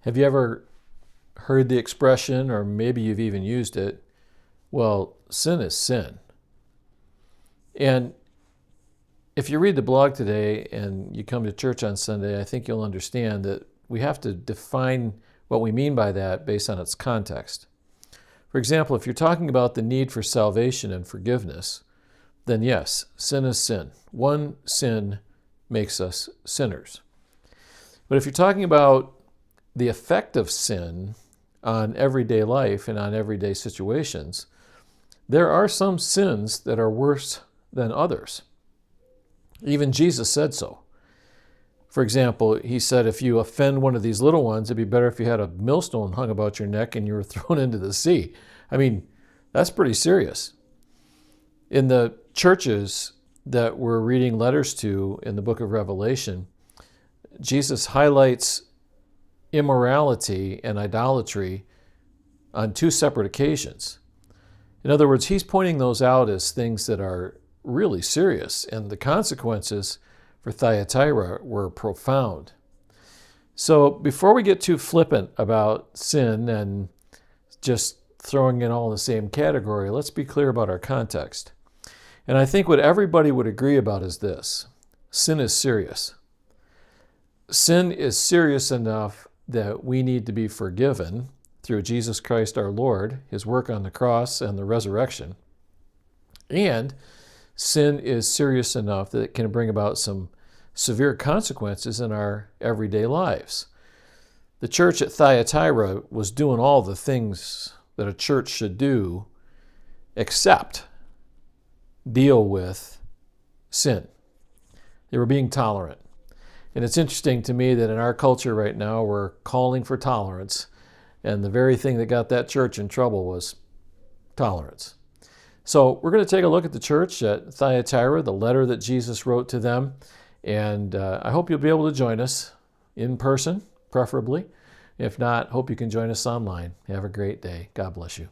Have you ever heard the expression, or maybe you've even used it, well, sin is sin? And if you read the blog today and you come to church on Sunday, I think you'll understand that we have to define what we mean by that based on its context. For example, if you're talking about the need for salvation and forgiveness, then yes, sin is sin. One sin makes us sinners. But if you're talking about the effect of sin on everyday life and on everyday situations, there are some sins that are worse than others. Even Jesus said so. For example, he said, if you offend one of these little ones, it'd be better if you had a millstone hung about your neck and you were thrown into the sea. I mean, that's pretty serious. In the churches that we're reading letters to in the book of Revelation, Jesus highlights immorality and idolatry on two separate occasions. In other words, he's pointing those out as things that are really serious, and the consequences for Thyatira were profound. So before we get too flippant about sin and just throwing in all in the same category, let's be clear about our context. And I think what everybody would agree about is this: sin is serious. Sin is serious enough that we need to be forgiven through Jesus Christ our Lord, his work on the cross and the resurrection. And sin is serious enough that it can bring about some severe consequences in our everyday lives. The church at Thyatira was doing all the things that a church should do except deal with sin. They were being tolerant. And it's interesting to me that in our culture right now, we're calling for tolerance. And the very thing that got that church in trouble was tolerance. So we're going to take a look at the church at Thyatira, the letter that Jesus wrote to them. And I hope you'll be able to join us in person, preferably. If not, hope you can join us online. Have a great day. God bless you.